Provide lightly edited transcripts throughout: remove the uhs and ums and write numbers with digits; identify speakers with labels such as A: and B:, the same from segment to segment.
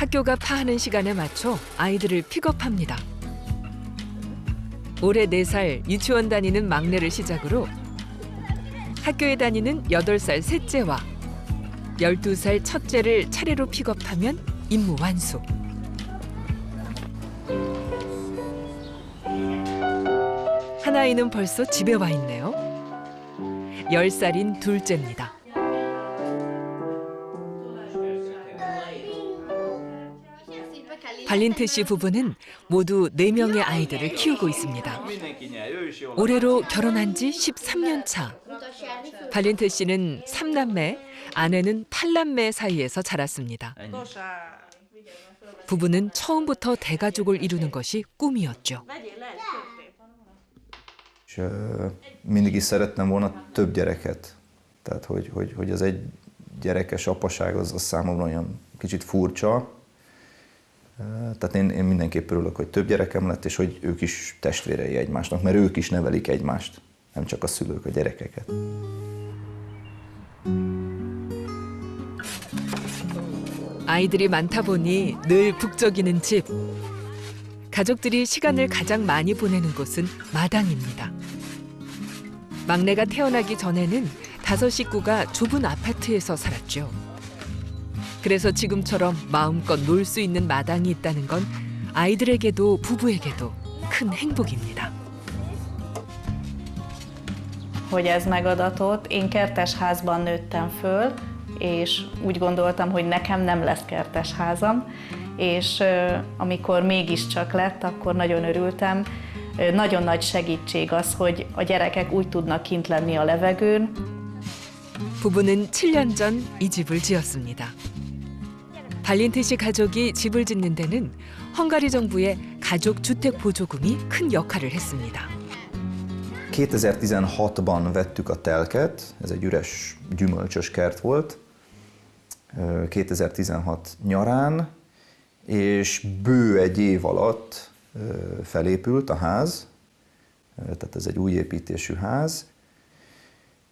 A: 학교가 파하는 시간에 맞춰 아이들을 픽업합니다. 올해 4살 유치원 다니는 막내를 시작으로 학교에 다니는 8살 셋째와 12살 첫째를 차례로 픽업하면 임무 완수. 한 아이는 벌써 집에 와 있네요. 10살인 둘째입니다. 발린트 씨 부부는 모두 4명의 아이들을 키우고 있습니다. 올해로 결혼한 지 13년 차. 발린트 씨는 3남매, 아내는 8남매 사이에서 자랐습니다. 부부는 처음부터 대가족을 이루는 것이 꿈이었죠.
B: És mindig is szerettem volna több gyereket. Tehát, hogy ez egy gyerekes apaság, az számomra olyan kicsit furcsa. Tehát én mindenképp örülök, hogy több gyerekem lett, és hogy ők is testvérei egymásnak, mert ők is nevelik egymást, nem csak a szülők a gyerekeket.
A: 아이들이 많다 보니 늘 북적이는 집. 가족들이 시간을 가장 많이 보내는 곳은 마당입니다. 막내가 태어나기 전에는 5 식구가 좁은 아파트에서 살았죠. 그래서 지금처럼 마음껏 놀 수 있는 마당이 있다는 건 아이들에게도 부부에게도 큰 행복입니다.
C: Hogy ez megadatott, én kertes házban nőttem föl, és úgy gondoltam, hogy nekem nem lesz kertes házam, és amikor mégiscsak lett, akkor nagyon örültem. Nagyon nagy segítség az, hogy a gyerekek úgy tudnak kint lenni a levegőn.
A: 부부는 7년 전 이 집을 지었습니다. 발린트 씨 가족이 집을 짓는 데는 헝가리 정부의 가족 주택 보조금이 큰 역할을 했습니다.
B: 2016-ban vettük a telket, ez egy üres gyümölcsös kert volt, 2016 nyarán, és bő egy év alatt felépült a ház, tehát ez egy új építésű ház,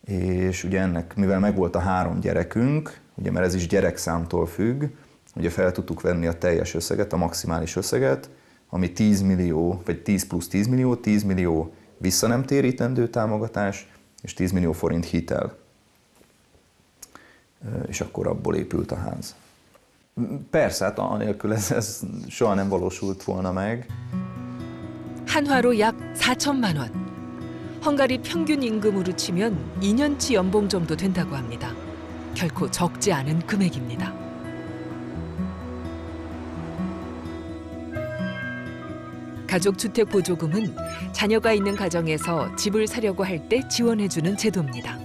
B: és ugye ennek, mivel megvolt a 3 gyerekünk, ugye mert ez is gyerekszámtól függ, ugye fel tudtuk venni a teljes összeget, a maximális összeget, ami 10 millió, vagy 10 plusz 10 millió, 10 millió vissza nem térítendő támogatás, és 10 millió forint hitel. És akkor abból épült a ház. Persze, hát anélkül ez soha nem valósult volna meg.
A: 한화로 약 4천만 원. 헝가리 평균 임금으로 치면 2년치 연봉 정도 된다고 합니다. 결코 적지 않은 금액입니다. 가족 주택 보조금은 자녀가 있는 가정에서 집을 사려고 할 때 지원해주는 제도입니다.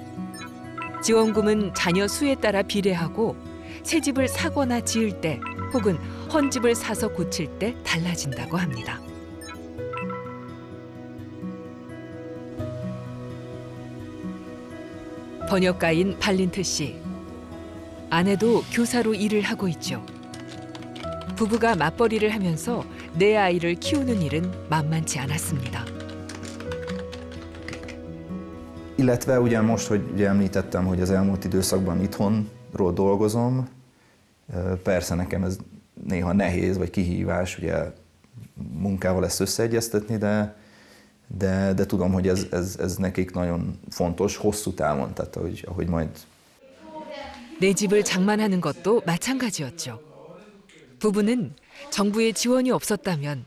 A: 지원금은 자녀 수에 따라 비례하고 새 집을 사거나 지을 때 혹은 헌 집을 사서 고칠 때 달라진다고 합니다. 번역가인 발린트 씨. 아내도 교사로 일을 하고 있죠. 부부가 맞벌이를 하면서 4 아이를 키우는 일은 만만치 않았습니다.
B: Illetve ugye most, hogy ugye említettem, hogy az elmúlt időszakban itthonról dolgozom, persze nekem ez néha nehéz, vagy kihívás, ugye munkával ezt összeegyeztetni, de tudom, hogy ez nekik nagyon fontos, hosszú távon, tehát ahogy majd...
A: 내 집을 장만하는 것도 마찬가지였죠. 부부는 정부의 지원이 없었다면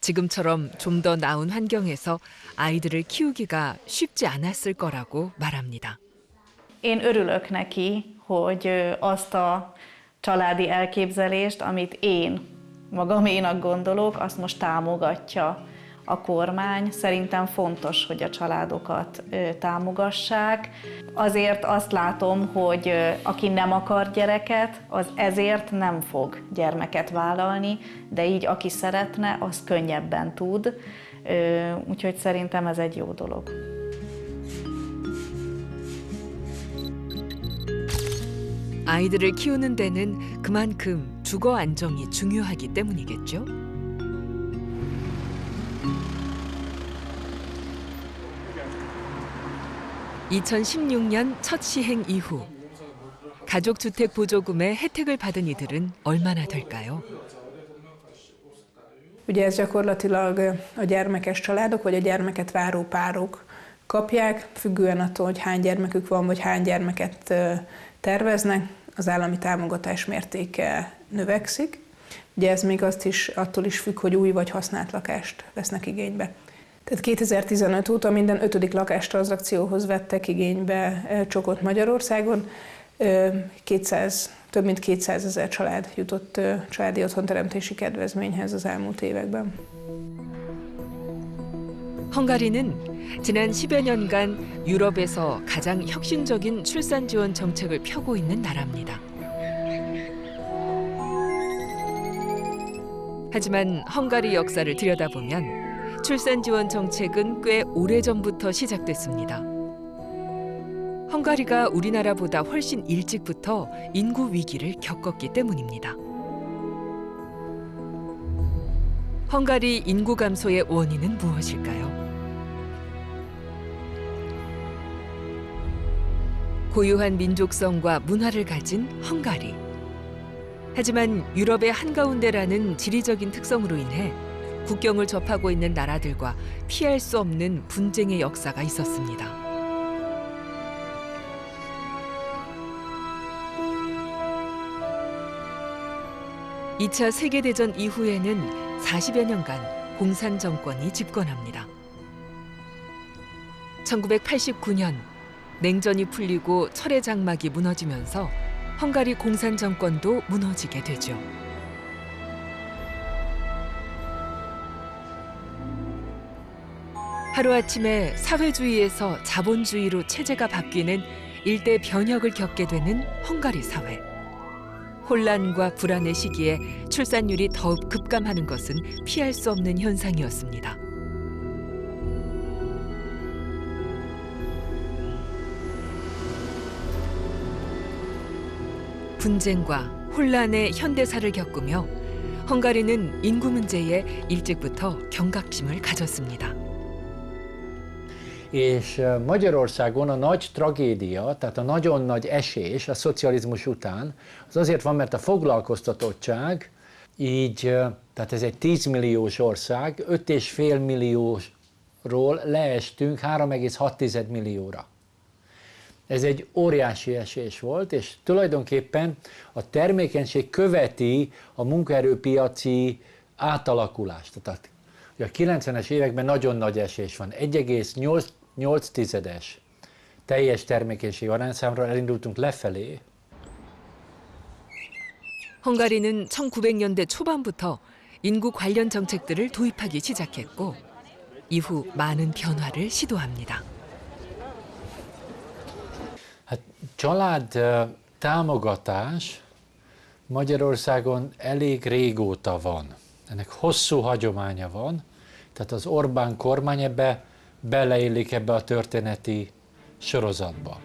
A: 지금처럼 좀 더 나은 환경에서 아이들을 키우기가 쉽지 않았을 거라고 말합니다.
C: Én örülök neki, hogy azt a családi elképzelést, amit én magaménak gondolok, azt most támogatja a kormány. Szerintem fontos, hogy a családokat támogassák. Azért azt látom, hogy aki nem akar gyereket, az ezért nem fog gyermeket vállalni, de így aki szeretne, az könnyebben tud. Úgyhogy szerintem ez egy jó dolog.
A: 아이들을 키우는 데는 그만큼 주거 안정이 중요하기 때문이겠죠. (2016년) 첫 시행 이후 가족주택 보조금의 혜택을 받은 이들은 얼마나 될까요?
D: Ugye ez gyakorlatilag a gyermekes családok vagy a gyermeket váró párok kapják, függően attól, hogy hány gyermekük van, vagy hány gyermeket terveznek, az állami támogatás mértéke növekszik. Ugye ez még attól is függ, hogy új vagy használt lakást vesznek igénybe. Tehát 2015 óta minden 5. lakástranzakcióhoz vettek igénybe csokot Magyarországon. Több mint 200 000 család jutott családi otthonteremtési kedvezményhez az elmúlt években.
A: 헝가리는 지난 10여 년간 유럽에서 가장 혁신적인 출산 지원 정책을 펴고 있는 나라입니다. 하지만 헝가리 역사를 들여다보면 출산 지원 정책은 꽤 오래전부터 시작됐습니다. 헝가리가 우리나라보다 훨씬 일찍부터 인구 위기를 겪었기 때문입니다. 헝가리 인구 감소의 원인은 무엇일까요? 고유한 민족성과 문화를 가진 헝가리. 하지만 유럽의 한가운데라는 지리적인 특성으로 인해 국경을 접하고 있는 나라들과 피할 수 없는 분쟁의 역사가 있었습니다. (2차) 세계대전 이후에는 40여 년간 공산 정권이 집권합니다. 1989년 냉전이 풀리고 철의 장막이 무너지면서 헝가리 공산 정권도 무너지게 되죠. 하루아침에 사회주의에서 자본주의로 체제가 바뀌는 일대 변혁을 겪게 되는 헝가리 사회. 혼란과 불안의 시기에 출산율이 더욱 급감하는 것은 피할 수 없는 현상이었습니다. 분쟁과 혼란의 현대사를 겪으며 헝가리는 인구 문제에 일찍부터 경각심을 가졌습니다.
E: És Magyarországon a nagy tragédia, tehát a nagyon nagy esés a szocializmus után, az azért van, mert a foglalkoztatottság így, tehát ez egy 10 milliós ország, 5,5 millióról leestünk 3,6 millióra. Ez egy óriási esés volt, és tulajdonképpen a termékenység követi a munkaerőpiaci átalakulást. Tehát a 90-es években nagyon nagy esés van, 1,8 teljes termékenység arányszámról elindultunk lefelé.
A: 헝가리는 1900년대 초반부터 인구 관련 정책들을 도입하기 시작했고 이후 많은 변화를 시도합니다.
E: Hát család támogatás Magyarországon elég régóta van. Ennek hosszú hagyománya van, tehát az Orbán kormány beleillik ebbe a történeti sorozatba.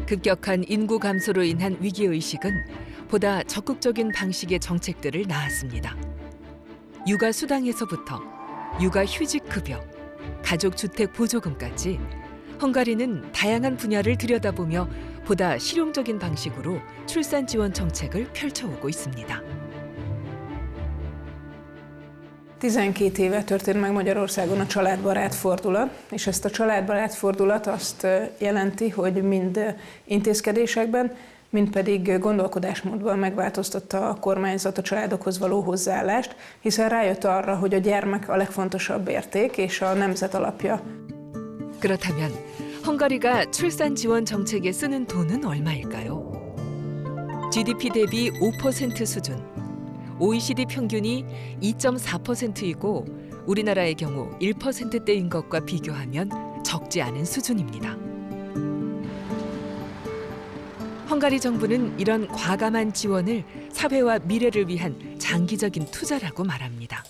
A: 급격한 인구 감소로 인한 위기의식은 보다 적극적인 방식의 정책들을 낳았습니다. 육아 수당에서부터 육아 휴직 급여, 가족 주택 보조금까지 헝가리는 다양한 분야를 들여다보며 보다 실용적인 방식으로 출산 지원 정책을 펼쳐오고 있습니다.
D: 12 éve történt meg Magyarországon a családbarát fordulat, és ezt a családbarát fordulat azt jelenti, hogy mind intézkedésekben, mind pedig gondolkodásmódban megváltoztatta a kormányzat a családokhoz való hozzáállást, hiszen rájött arra, hogy a gyermek a legfontosabb érték és a nemzet alapja.
A: 그렇다면 헝가리가 출산 지원 정책에 쓰는 돈은 얼마일까요? GDP 대비 5% 수준, OECD 평균이 2.4%이고 우리나라의 경우 1%대인 것과 비교하면 적지 않은 수준입니다. 헝가리 정부는 이런 과감한 지원을 사회와 미래를 위한 장기적인 투자라고 말합니다.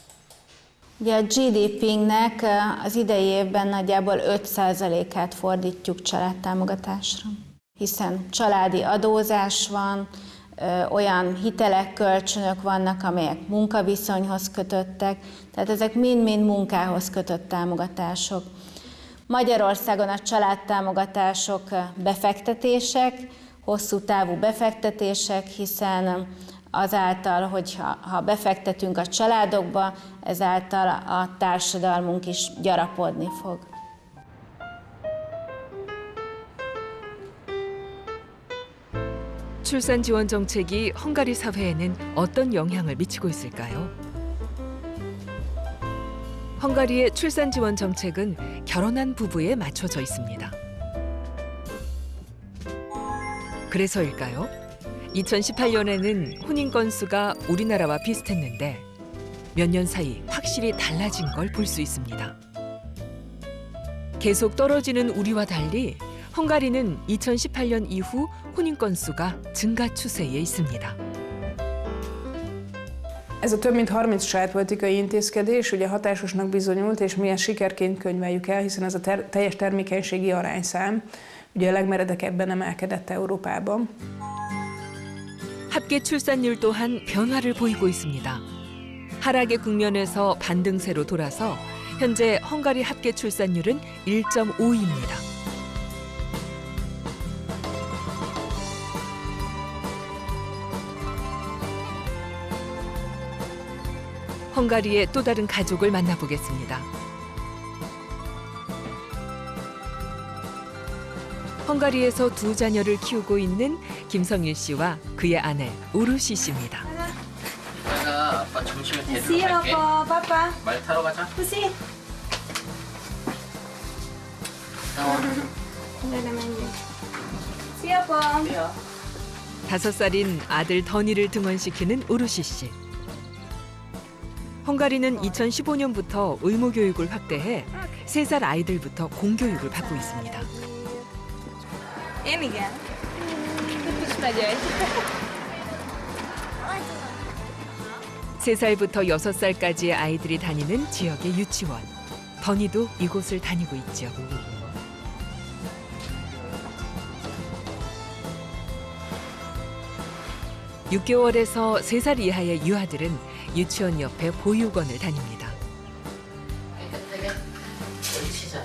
F: Ugye a GDP-nek az idei évben nagyjából 5%-át fordítjuk családtámogatásra, hiszen családi adózás van, olyan hitelek, kölcsönök vannak, amelyek munkaviszonyhoz kötöttek, tehát ezek mind-mind munkához kötött támogatások. Magyarországon a családtámogatások befektetések, hosszú távú befektetések, hiszen azáltal, hogyha befektetünk a családokba, ezáltal a társadalmunk is gyarapodni fog.
A: 출산 지원 정책이 헝가리 사회에는 어떤 영향을 미치고 있을까요? 헝가리의 출산 지원 정책은 결혼한 부부에 맞춰져 있습니다. 그래서일까요? 2018년에는 혼인 건수가 우리나라와 비슷했는데 몇 년 사이 확실히 달라진 걸 볼 수 있습니다. 계속 떨어지는 우리와 달리 헝가리는 2018년 이후 혼인 건수가 증가 추세에 있습니다.
D: Ez a több mint 30 családpolitikai intézkedés ugye hatásosnak bizonyult, és milyen sikerként könyveljük el, hiszen ez a teljes termékenységi arányszám ugye a legmeredekebben emelkedett Európában.
A: 합계 출산율 또한 변화를 보이고 있습니다. 하락의 국면에서 반등세로 돌아서 현재 헝가리 합계 출산율은 1.5입니다. 헝가리의 또 다른 가족을 만나보겠습니다. 헝가리에서 두 자녀를 키우고 있는 김성일 씨와 그의 아내 우루시 씨입니다.
G: 이따가 아빠 점심에 데리러
C: See you,
G: 갈게.
C: Papa.
G: 말 타러 가자.
C: Pusi.
G: 나와.
C: See you, Papa.
G: 야.
A: 5살인 아들 더니를 등원시키는 우루시 씨. 헝가리는 2015년부터 의무 교육을 확대해 3살 아이들부터 공교육을 받고 있습니다.
C: Én igen. Is megy.
A: 3살부터 6살까지의 아이들이 다니는 지역의 유치원. 더니도 이곳을 다니고 있죠. (6개월에서) 3살 이하의 유아들은 유치원 옆에 보육원을 다닙니다.
G: 어디 치자.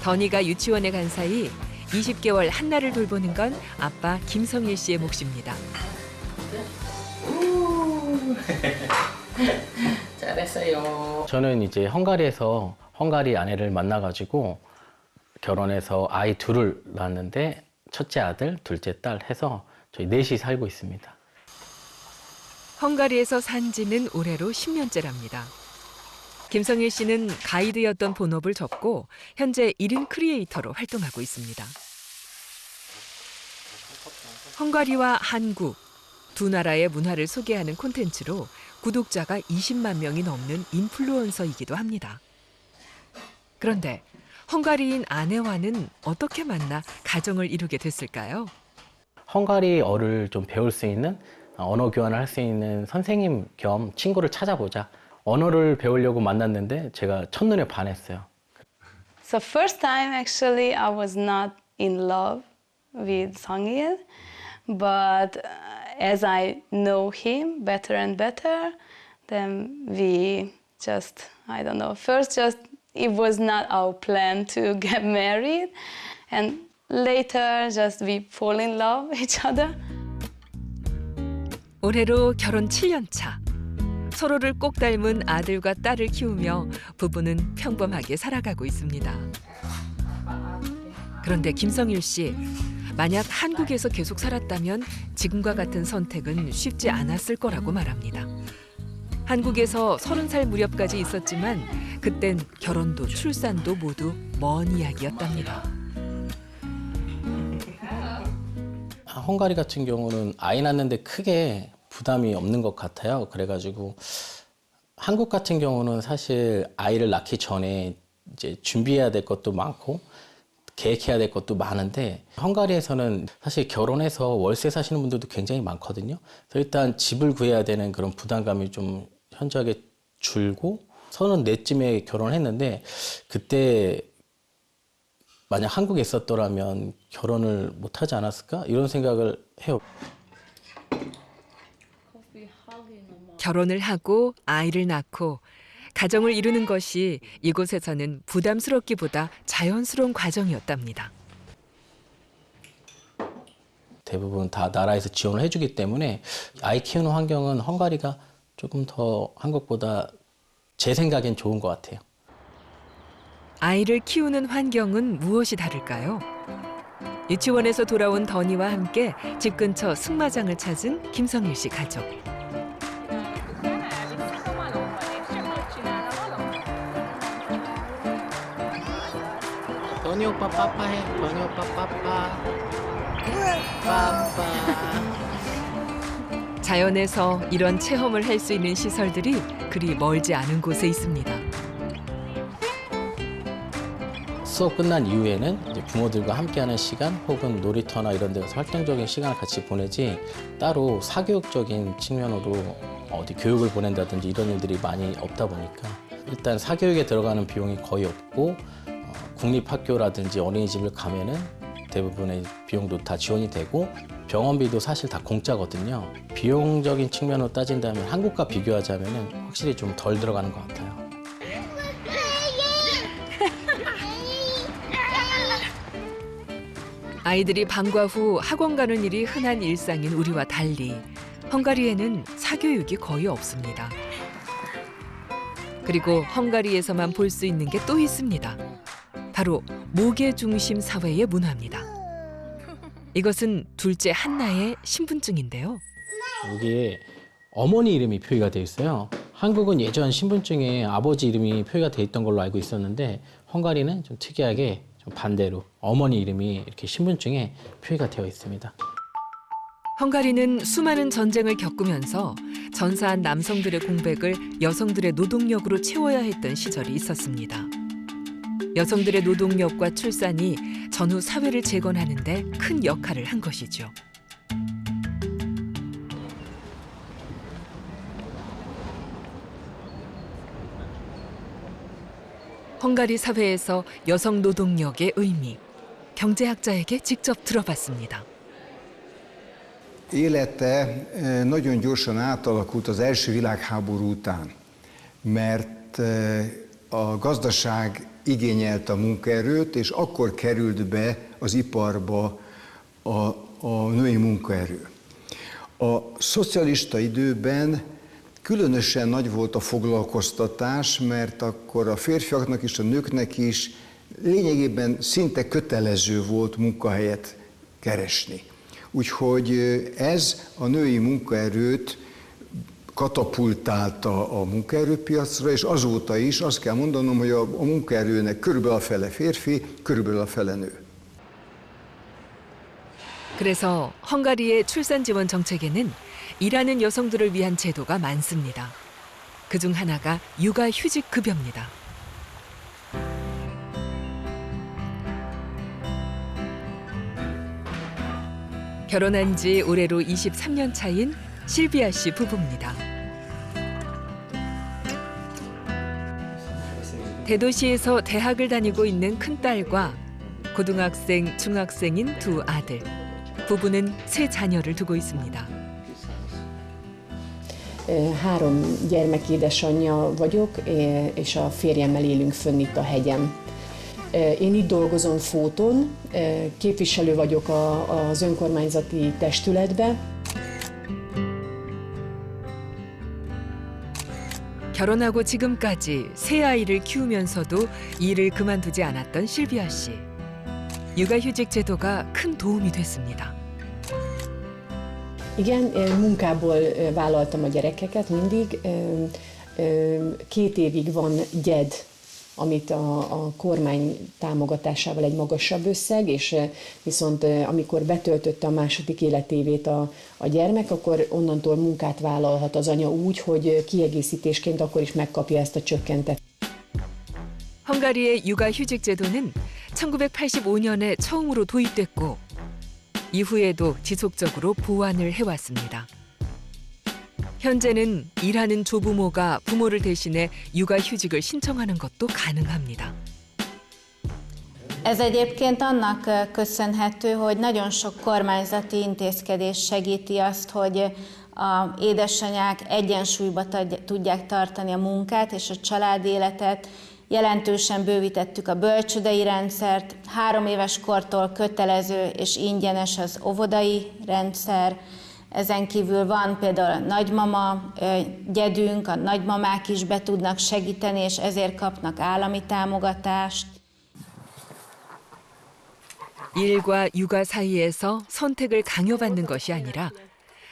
A: 더니가 유치원에 간 사이 20개월 한나를 돌보는 건 아빠 김성일 씨의 몫입니다.
G: 잘했어요. 저는 이제 헝가리에서 헝가리 아내를 만나가지고 결혼해서 아이 둘을 낳았는데 첫째 아들, 둘째 딸 해서 저희 넷이 살고 있습니다.
A: 헝가리에서 산 지는 올해로 10년째랍니다. 김성일 씨는 가이드였던 본업을 접고 현재 1인 크리에이터로 활동하고 있습니다. 헝가리와 한국, 두 나라의 문화를 소개하는 콘텐츠로 구독자가 20만 명이 넘는 인플루언서이기도 합니다. 그런데 헝가리인 아내와는 어떻게 만나 가정을 이루게 됐을까요?
G: 헝가리어를 좀 배울 수 있는 언어 교환을 할 수 있는 선생님 겸 친구를 찾아보자. 언어를 배우려고 만났는데 제가 첫눈에 반했어요.
H: So first time actually I was not in love with Sangil, but as I know him better and better, then we just, I don't know, first just it was not our plan to get married, and later just we fall in love with each other.
A: 올해로 결혼 7년 차. 서로를 꼭 닮은 아들과 딸을 키우며 부부는 평범하게 살아가고 있습니다. 그런데 김성일 씨, 만약 한국에서 계속 살았다면 지금과 같은 선택은 쉽지 않았을 거라고 말합니다. 한국에서 30살 무렵까지 있었지만 그땐 결혼도 출산도 모두 먼 이야기였답니다.
G: 헝가리 같은 경우는 아이 낳는데 크게 부담이 없는 것 같아요. 그래가지고 한국 같은 경우는 사실 아이를 낳기 전에 이제 준비해야 될 것도 많고 계획해야 될 것도 많은데 헝가리에서는 사실 결혼해서 월세 사시는 분들도 굉장히 많거든요. 그래서 일단 집을 구해야 되는 그런 부담감이 좀 현저하게 줄고 34쯤에 결혼했는데 그때 만약 한국에 있었더라면 결혼을 못하지 않았을까? 이런 생각을 해요.
A: 결혼을 하고 아이를 낳고 가정을 이루는 것이 이곳에서는 부담스럽기보다 자연스러운 과정이었답니다.
G: 대부분 다 나라에서 지원을 해주기 때문에 아이 키우는 환경은 헝가리가 조금 더 한국보다 제 생각엔 좋은 것 같아요.
A: 아이를 키우는 환경은 무엇이 다를까요? 유치원에서 돌아온 더니와 함께 집 근처 승마장을 찾은 김성일 씨 가족.
G: 더니 오빠 빠빠해. 더니 오빠 빠빠. 빠빠.
A: 자연에서 이런 체험을 할 수 있는 시설들이 그리 멀지 않은 곳에 있습니다.
G: 수업 끝난 이후에는 이제 부모들과 함께하는 시간 혹은 놀이터나 이런 데 가서 활동적인 시간을 같이 보내지 따로 사교육적인 측면으로 어디 교육을 보낸다든지 이런 일들이 많이 없다 보니까 일단 사교육에 들어가는 비용이 거의 없고 국립학교라든지 어린이집을 가면은 대부분의 비용도 다 지원이 되고 병원비도 사실 다 공짜거든요. 비용적인 측면으로 따진다면 한국과 비교하자면 확실히 좀 덜 들어가는 것 같아요.
A: 아이들이 방과 후 학원 가는 일이 흔한 일상인 우리와 달리 헝가리에는 사교육이 거의 없습니다. 그리고 헝가리에서만 볼 수 있는 게 또 있습니다. 바로 모계 중심 사회의 문화입니다. 이것은 둘째 한나의 신분증인데요.
G: 여기에 어머니 이름이 표기가 되어 있어요. 한국은 예전 신분증에 아버지 이름이 표기가 되어 있던 걸로 알고 있었는데 헝가리는 좀 특이하게 좀 반대로 어머니 이름이 이렇게 신분증에 표기가 되어 있습니다.
A: 헝가리는 수많은 전쟁을 겪으면서 전사한 남성들의 공백을 여성들의 노동력으로 채워야 했던 시절이 있었습니다. 여성들의 노동력과 출산이 전후 사회를 재건하는 데 큰 역할을 한 것이죠. 헝가리 사회에서 여성 노동력의 의미, 경제학자에게 직접 들어봤습니다.
I: Élete nagyon gyorsan átalakult az első világháború után, mert a gazdaság igényelte a munkaerőt, és akkor került be az iparba a női munkaerő. A szocialista időben különösen nagy volt a foglalkoztatás, mert akkor a férfiaknak és a nőknek is lényegében szinte kötelező volt munkahelyet keresni. Úgyhogy ez a női munkaerőt katapultálta a munkaerőpiacra, és azóta is azt kell mondanom, hogy a munkaerőnek körülbelül a fele férfi, körülbelül a fele nő.
A: 그래서 헝가리의 출산 지원 정책에는 일하는 여성들을 위한 제도가 많습니다. 그중 하나가 육아휴직 급여입니다. 결혼한 지 올해로 23년 차인 실비아 씨 부부입니다. 대도시에서 대학을 다니고 있는 큰딸과 고등학생, 중학생인 두 아들. 부부는 세 자녀를 두고 있습니다.
J: 3 gyermek édesanyja vagyok, és a férjemmel élünk fönn itt a hegyen. Én itt dolgozom Fóton, képviselő vagyok az önkormányzati testületben.
A: 결혼하고 지금까지 세 아이를 키우면서도 일을 그만두지 않았던 실비아 씨. 육아휴직 제도가 큰 도움이 됐습니다.
J: Igen, munkából vállaltam a gyerekeket mindig. 2 évig van gyed, amit a kormány támogatásával egy magasabb összeg, és viszont amikor betöltötte a második életévét a gyermek, akkor onnantól munkát vállalhat az anya úgy, hogy kiegészítésként akkor is megkapja ezt a csökkentett.
A: 헝가리의 육아휴직 제도는 1985년에 처음으로 도입됐고 이후에도 지속적으로 보완을 해왔습니다. 현재는 일하는 조부모가 부모를 대신해 육아휴직을 신청하는 것도 가능합니다.
F: Ez egyébként annak köszönhető, hogy nagyon sok kormányzati intézkedés segíti azt, hogy édesanyák egyensúlyba tudják tartani a munkát és a családéletet. Jelentősen bővítettük a bölcsődei rendszert, 3 éves kortól kötelező és ingyenes az óvodai rendszer. Ezen kívül van például a nagymama gyedünk, a nagymamák is be tudnak segíteni, és ezért kapnak állami támogatást.
A: 일과 육아 사이에서 선택을 강요받는 것이 아니라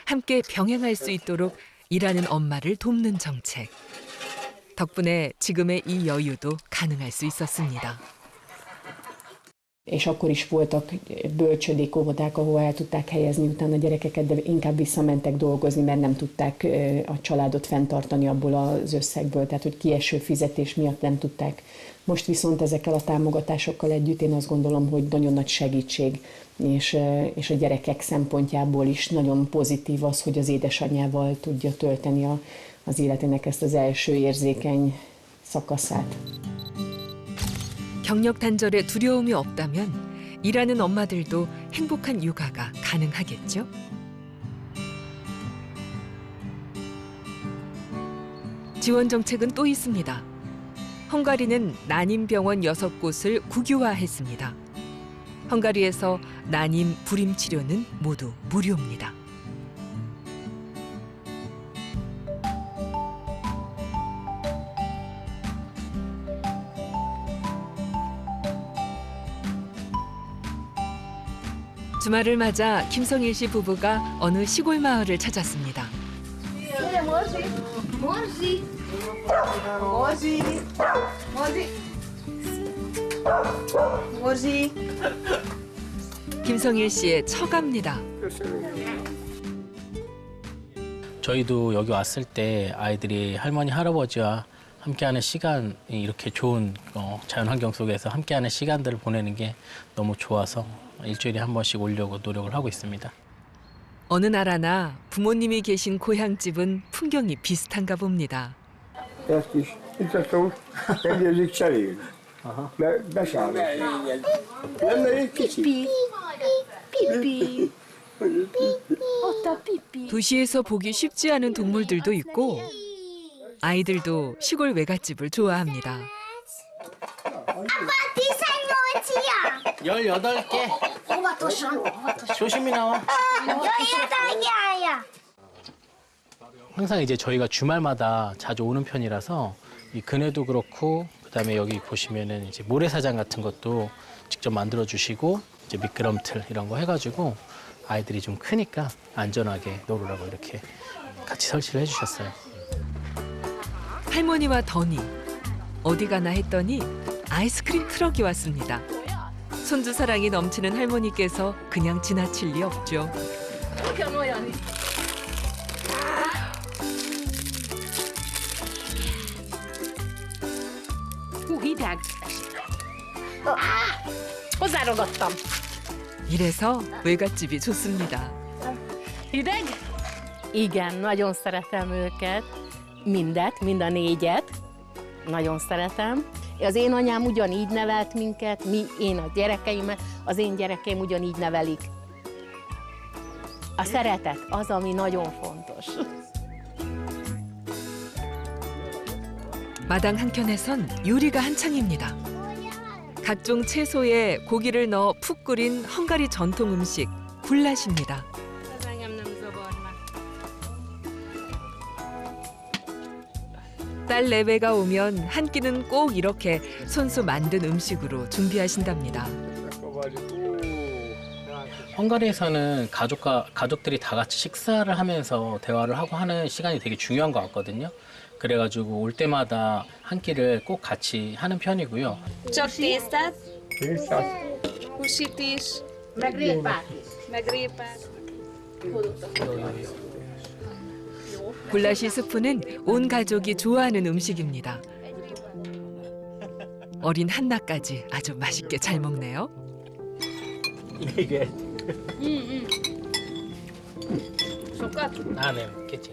A: 함께 병행할 수 있도록 일하는 엄마를 돕는 정책. 덕분에 지금의 이 여유도 가능할 수 있었습니다.
J: És akkor is voltak bölcsődék, óvodák, ahol el tudták helyezni utána a gyerekeket, de inkább visszamentek dolgozni, mert nem tudták a családot fenntartani abból az összegből, tehát hogy kieső fizetés miatt nem tudták. Most viszont ezekkel a támogatásokkal együtt én azt gondolom, hogy nagyon nagy segítség, és a gyerekek szempontjából is nagyon pozitív az, hogy az édesanyjával tudja tölteni az életének ezt az első érzékeny szakaszát.
A: 경력 단절에 두려움이 없다면 일하는 엄마들도 행복한 육아가 가능하겠죠? 지원 정책은 또 있습니다. 헝가리는 난임병원 6곳을 국유화했습니다. 헝가리에서 난임, 불임 치료는 모두 무료입니다. 주말을 맞아 김성일 씨 부부가 어느 시골 마을을 찾았습니다. 김성일 씨의 처가입니다.
G: 저희도 여기 왔을 때 아이들이 할머니, 할아버지와 함께하는 시간이 이렇게 좋은 자연환경 속에서 함께하는 시간들을 보내는 게 너무 좋아서 일주일에 한 번씩 오려고 노력을 하고 있습니다.
A: 어느 나라나 부모님이 계신 고향집은 풍경이 비슷한가 봅니다.
K: Ezt is. Itt a szó, megnézzük cserél. Beszállunk. Lenne egy kicsi.
A: 도시에서 보기 쉽지 않은 동물들도 있고 아이들도 시골 외갓집을 좋아합니다.
L: 아빠 디사이너지야.
G: 18개.
L: óvatosan.
G: 조심히 나와.
L: 18개야.
G: 항상 이제 저희가 주말마다 자주 오는 편이라서 이 그네도 그렇고 그다음에 여기 보시면은 이제 모래사장 같은 것도 직접 만들어 주시고 이제 미끄럼틀 이런 거 해가지고 아이들이 좀 크니까 안전하게 놀으라고 이렇게 같이 설치를 해주셨어요.
A: 할머니와 더니 어디 가나 했더니 아이스크림 트럭이 왔습니다. 손주 사랑이 넘치는 할머니께서 그냥 지나칠 리 없죠.
M: Hideg. Hozzáragadtam.
A: 이래서 외갓집이 좋습니다.
M: Hideg? Igen, nagyon szeretem őket. Mind a 4-et. Nagyon szeretem. Az én anyám ugyanígy nevelt minket, én a gyerekeimet, az én gyerekeim ugyanígy nevelik. A szeretet az, ami nagyon fontos.
A: 마당 한켠에선 요리가 한창입니다. 각종 채소에 고기를 넣어 푹 끓인 헝가리 전통 음식 굴라시입니다. 딸 내외가 오면 한 끼는 꼭 이렇게 손수 만든 음식으로 준비하신답니다.
G: 헝가리에서는 가족들이 다 같이 식사를 하면서 대화를 하고 하는 시간이 되게 중요한 것 같거든요. 그래가지고 올 때마다 한 끼를 꼭 같이 하는 편이고요.
H: Csak tésztát? Húsit is.
L: Meg répát.
H: Meg répát.
A: 굴라시 스프는 온 가족이 좋아하는 음식입니다. 어린 한나까지 아주 맛있게 잘 먹네요.
G: 이게
H: Sokat?
G: 네, 그치.